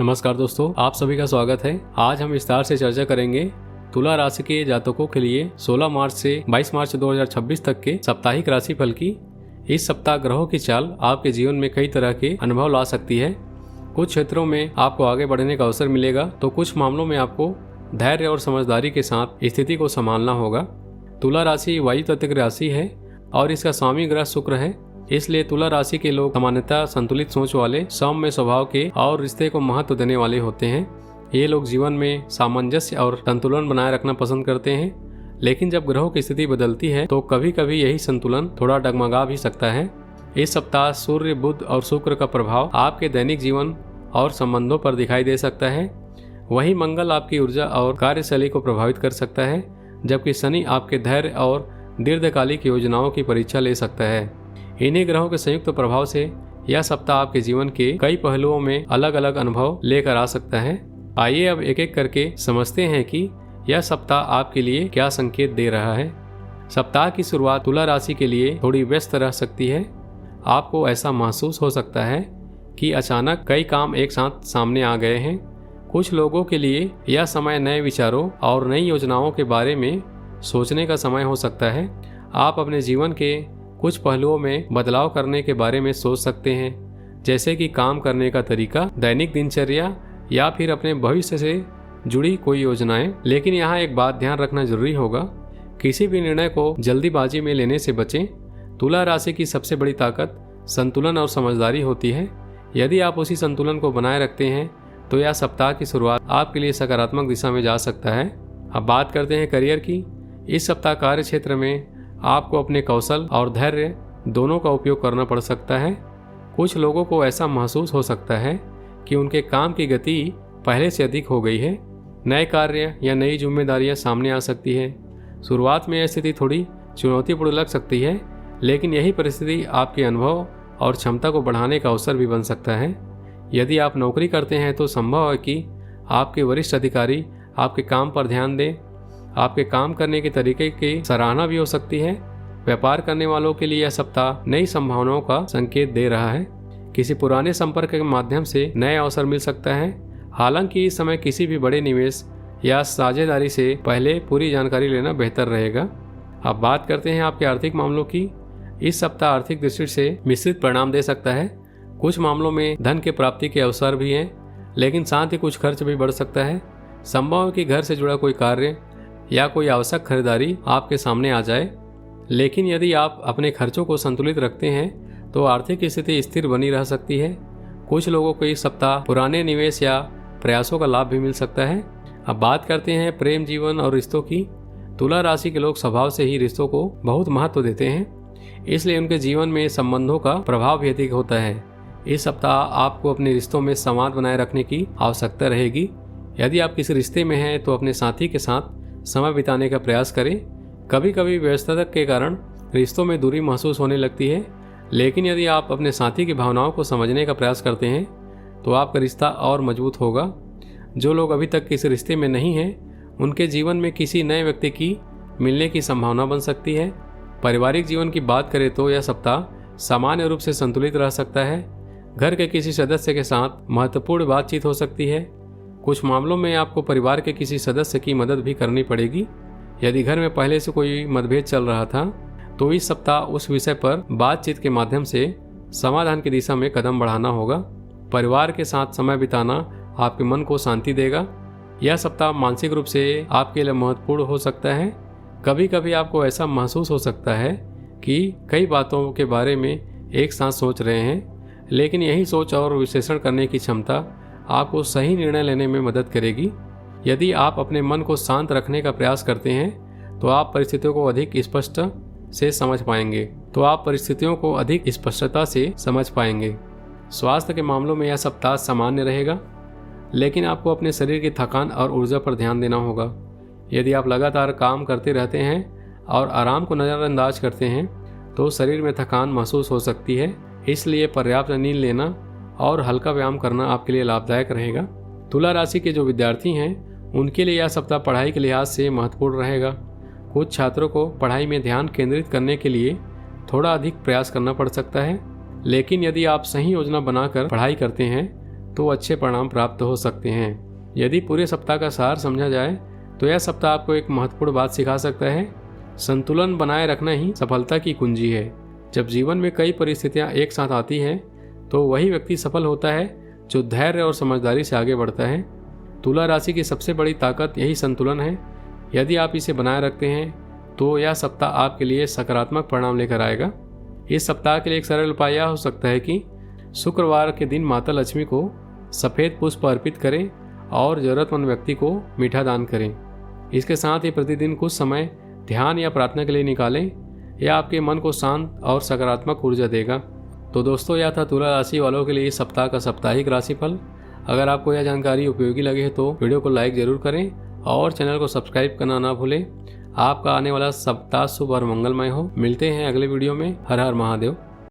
नमस्कार दोस्तों, आप सभी का स्वागत है। आज हम विस्तार से चर्चा करेंगे तुला राशि के जातकों के लिए 16 मार्च से 22 मार्च 2026 तक के साप्ताहिक राशिफल की। इस सप्ताह ग्रहों की चाल आपके जीवन में कई तरह के अनुभव ला सकती है। कुछ क्षेत्रों में आपको आगे बढ़ने का अवसर मिलेगा तो कुछ मामलों में आपको धैर्य और समझदारी के साथ स्थिति को संभालना होगा। तुला राशि वायु तत्व की राशि है और इसका स्वामी ग्रह शुक्र है, इसलिए तुला राशि के लोग सामान्यतः संतुलित सोच वाले, सौम्य स्वभाव के और रिश्ते को महत्व देने वाले होते हैं। ये लोग जीवन में सामंजस्य और संतुलन बनाए रखना पसंद करते हैं, लेकिन जब ग्रहों की स्थिति बदलती है तो कभी कभी यही संतुलन थोड़ा डगमगा भी सकता है। इस सप्ताह सूर्य, बुध और शुक्र का प्रभाव आपके दैनिक जीवन और संबंधों पर दिखाई दे सकता है। वहीं मंगल आपकी ऊर्जा और कार्यशैली को प्रभावित कर सकता है, जबकि शनि आपके धैर्य और दीर्घकालिक योजनाओं की परीक्षा ले सकता है। इन्हीं ग्रहों के संयुक्त प्रभाव से यह सप्ताह आपके जीवन के कई पहलुओं में अलग अलग अनुभव लेकर आ सकता है। आइए अब एक एक करके समझते हैं कि यह सप्ताह आपके लिए क्या संकेत दे रहा है। सप्ताह की शुरुआत तुला राशि के लिए थोड़ी व्यस्त रह सकती है। आपको ऐसा महसूस हो सकता है कि अचानक कई काम एक साथ सामने आ गए हैं। कुछ लोगों के लिए यह समय नए विचारों और नई योजनाओं के बारे में सोचने का समय हो सकता है। आप अपने जीवन के कुछ पहलुओं में बदलाव करने के बारे में सोच सकते हैं, जैसे कि काम करने का तरीका, दैनिक दिनचर्या या फिर अपने भविष्य से जुड़ी कोई योजनाएं। लेकिन यहाँ एक बात ध्यान रखना जरूरी होगा, किसी भी निर्णय को जल्दीबाजी में लेने से बचें। तुला राशि की सबसे बड़ी ताकत संतुलन और समझदारी होती है। यदि आप उसी संतुलन को बनाए रखते हैं तो यह सप्ताह की शुरुआत आपके लिए सकारात्मक दिशा में जा सकता है। अब बात करते हैं करियर की। इस सप्ताह कार्य क्षेत्र में आपको अपने कौशल और धैर्य दोनों का उपयोग करना पड़ सकता है। कुछ लोगों को ऐसा महसूस हो सकता है कि उनके काम की गति पहले से अधिक हो गई है। नए कार्य या नई जिम्मेदारियां सामने आ सकती है। शुरुआत में यह स्थिति थोड़ी चुनौतीपूर्ण लग सकती है, लेकिन यही परिस्थिति आपके अनुभव और क्षमता को बढ़ाने का अवसर भी बन सकता है। यदि आप नौकरी करते हैं तो संभव है कि आपके वरिष्ठ अधिकारी आपके काम पर ध्यान दें। आपके काम करने के तरीके की सराहना भी हो सकती है। व्यापार करने वालों के लिए यह सप्ताह नई संभावनाओं का संकेत दे रहा है। किसी पुराने संपर्क के माध्यम से नए अवसर मिल सकता है। हालांकि इस समय किसी भी बड़े निवेश या साझेदारी से पहले पूरी जानकारी लेना बेहतर रहेगा। अब बात करते हैं आपके आर्थिक मामलों की। इस सप्ताह आर्थिक दृष्टि से मिश्रित परिणाम दे सकता है। कुछ मामलों में धन की प्राप्ति के अवसर भी हैं, लेकिन साथ ही कुछ खर्च भी बढ़ सकता है। संभव है कि घर से जुड़ा कोई कार्य या कोई आवश्यक खरीदारी आपके सामने आ जाए। लेकिन यदि आप अपने खर्चों को संतुलित रखते हैं तो आर्थिक स्थिति स्थिर बनी रह सकती है। कुछ लोगों को इस सप्ताह पुराने निवेश या प्रयासों का लाभ भी मिल सकता है। अब बात करते हैं प्रेम जीवन और रिश्तों की। तुला राशि के लोग स्वभाव से ही रिश्तों को बहुत महत्व देते हैं, इसलिए उनके जीवन में संबंधों का प्रभाव भी अधिक होता है। इस सप्ताह आपको अपने रिश्तों में संवाद बनाए रखने की आवश्यकता रहेगी। यदि आप किसी रिश्ते में हैं तो अपने साथी के साथ समय बिताने का प्रयास करें। कभी कभी व्यस्तता के कारण रिश्तों में दूरी महसूस होने लगती है, लेकिन यदि आप अपने साथी की भावनाओं को समझने का प्रयास करते हैं तो आपका रिश्ता और मजबूत होगा। जो लोग अभी तक किसी रिश्ते में नहीं हैं, उनके जीवन में किसी नए व्यक्ति की मिलने की संभावना बन सकती है। पारिवारिक जीवन की बात करें तो यह सप्ताह सामान्य रूप से संतुलित रह सकता है। घर के किसी सदस्य के साथ महत्वपूर्ण बातचीत हो सकती है। कुछ मामलों में आपको परिवार के किसी सदस्य की मदद भी करनी पड़ेगी। यदि घर में पहले से कोई मतभेद चल रहा था तो इस सप्ताह उस विषय पर बातचीत के माध्यम से समाधान की दिशा में कदम बढ़ाना होगा। परिवार के साथ समय बिताना आपके मन को शांति देगा। यह सप्ताह मानसिक रूप से आपके लिए महत्वपूर्ण हो सकता है। कभी कभी आपको ऐसा महसूस हो सकता है कि कई बातों के बारे में एक साथ सोच रहे हैं, लेकिन यही सोच और विश्लेषण करने की क्षमता आपको सही निर्णय लेने में मदद करेगी। यदि आप अपने मन को शांत रखने का प्रयास करते हैं तो आप परिस्थितियों को अधिक स्पष्टता से समझ पाएंगे। स्वास्थ्य के मामलों में यह सप्ताह सामान्य रहेगा, लेकिन आपको अपने शरीर की थकान और ऊर्जा पर ध्यान देना होगा। यदि आप लगातार काम करते रहते हैं और आराम को नज़रअंदाज करते हैं तो शरीर में थकान महसूस हो सकती है। इसलिए पर्याप्त नींद लेना और हल्का व्यायाम करना आपके लिए लाभदायक रहेगा। तुला राशि के जो विद्यार्थी हैं उनके लिए यह सप्ताह पढ़ाई के लिहाज से महत्वपूर्ण रहेगा। कुछ छात्रों को पढ़ाई में ध्यान केंद्रित करने के लिए थोड़ा अधिक प्रयास करना पड़ सकता है, लेकिन यदि आप सही योजना बनाकर पढ़ाई करते हैं तो अच्छे परिणाम प्राप्त हो सकते हैं। यदि पूरे सप्ताह का सार समझा जाए तो यह सप्ताह आपको एक महत्वपूर्ण बात सिखा सकता है। संतुलन बनाए रखना ही सफलता की कुंजी है। जब जीवन में कई परिस्थितियां एक साथ आती हैं तो वही व्यक्ति सफल होता है जो धैर्य और समझदारी से आगे बढ़ता है। तुला राशि की सबसे बड़ी ताकत यही संतुलन है। यदि आप इसे बनाए रखते हैं तो यह सप्ताह आपके लिए सकारात्मक परिणाम लेकर आएगा। इस सप्ताह के लिए एक सरल उपाय यह हो सकता है कि शुक्रवार के दिन माता लक्ष्मी को सफ़ेद पुष्प अर्पित करें और ज़रूरतमंद व्यक्ति को मीठा दान करें। इसके साथ ही प्रतिदिन कुछ समय ध्यान या प्रार्थना के लिए निकालें। यह आपके मन को शांत और सकारात्मक ऊर्जा देगा। तो दोस्तों, यह था तुला राशि वालों के लिए इस सप्ताह का साप्ताहिक राशिफल। अगर आपको यह जानकारी उपयोगी लगे तो वीडियो को लाइक जरूर करें और चैनल को सब्सक्राइब करना ना भूलें। आपका आने वाला सप्ताह शुभ और मंगलमय हो। मिलते हैं अगले वीडियो में। हर हर महादेव।